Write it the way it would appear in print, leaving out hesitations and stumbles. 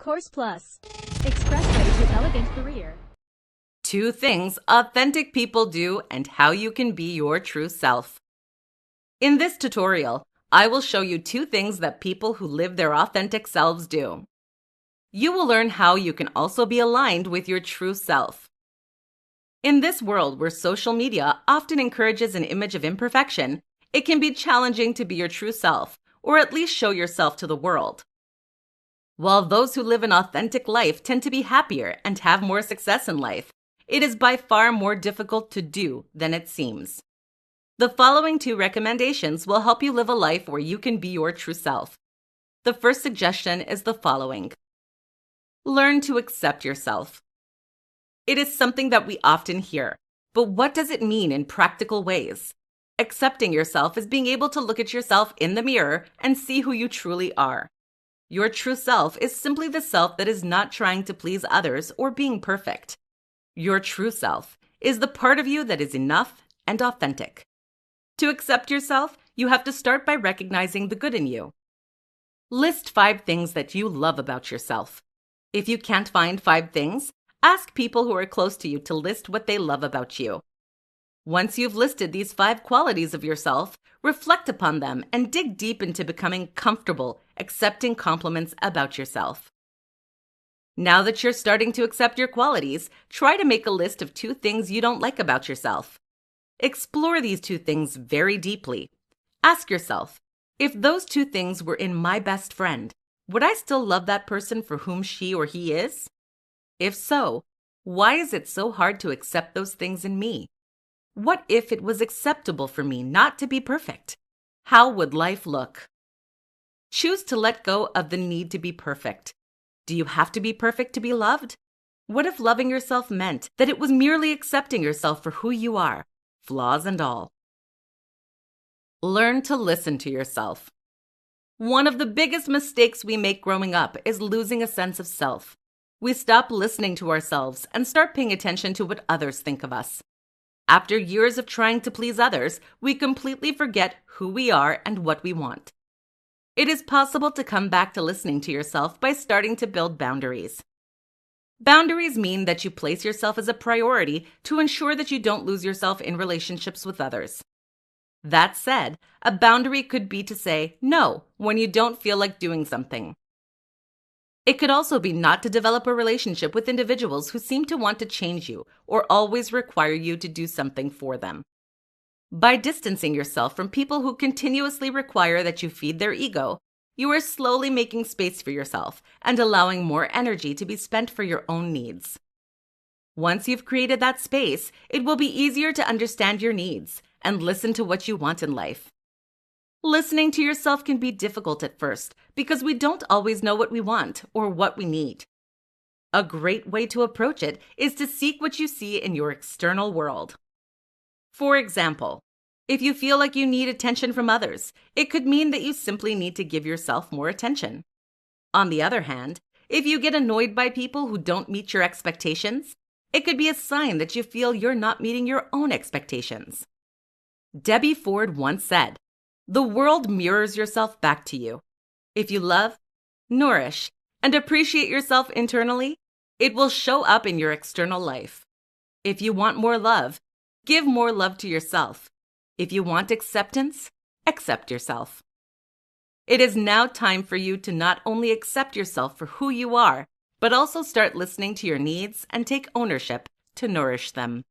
Course Plus. Expressway to elegant career. 2 things authentic people do and how you can be your true self. In this tutorial, I will show you 2 things that people who live their authentic selves do. You will learn how you can also be aligned with your true self. In this world where social media often encourages an image of imperfection, it can be challenging to be your true self, or at least show yourself to the world. While those who live an authentic life tend to be happier and have more success in life, it is by far more difficult to do than it seems. The following 2 recommendations will help you live a life where you can be your true self. The first suggestion is the following. Learn to accept yourself. It is something that we often hear, but what does it mean in practical ways? Accepting yourself is being able to look at yourself in the mirror and see who you truly are. Your true self is simply the self that is not trying to please others or being perfect. Your true self is the part of you that is enough and authentic. To accept yourself, you have to start by recognizing the good in you. List 5 things that you love about yourself. If you can't find 5 things, ask people who are close to you to list what they love about you. Once you've listed these 5 qualities of yourself, reflect upon them and dig deep into becoming comfortable accepting compliments about yourself. Now that you're starting to accept your qualities, try to make a list of 2 things you don't like about yourself. Explore these 2 things very deeply. Ask yourself, if those 2 things were in my best friend, would I still love that person for whom she or he is? If so, why is it so hard to accept those things in me? What if it was acceptable for me not to be perfect? How would life look? Choose to let go of the need to be perfect. Do you have to be perfect to be loved? What if loving yourself meant that it was merely accepting yourself for who you are, flaws and all? Learn to listen to yourself. One of the biggest mistakes we make growing up is losing a sense of self. We stop listening to ourselves and start paying attention to what others think of us. After years of trying to please others, we completely forget who we are and what we want. It is possible to come back to listening to yourself by starting to build boundaries. Boundaries mean that you place yourself as a priority to ensure that you don't lose yourself in relationships with others. That said, a boundary could be to say no when you don't feel like doing something. It could also be not to develop a relationship with individuals who seem to want to change you or always require you to do something for them. By distancing yourself from people who continuously require that you feed their ego, you are slowly making space for yourself and allowing more energy to be spent for your own needs. Once you've created that space, it will be easier to understand your needs and listen to what you want in life. Listening to yourself can be difficult at first because we don't always know what we want or what we need. A great way to approach it is to seek what you see in your external world. For example, if you feel like you need attention from others, it could mean that you simply need to give yourself more attention. On the other hand, if you get annoyed by people who don't meet your expectations, it could be a sign that you feel you're not meeting your own expectations. Debbie Ford once said, "The world mirrors yourself back to you. If you love, nourish, and appreciate yourself internally, it will show up in your external life. If you want more love, give more love to yourself. If you want acceptance, accept yourself." It is now time for you to not only accept yourself for who you are, but also start listening to your needs and take ownership to nourish them.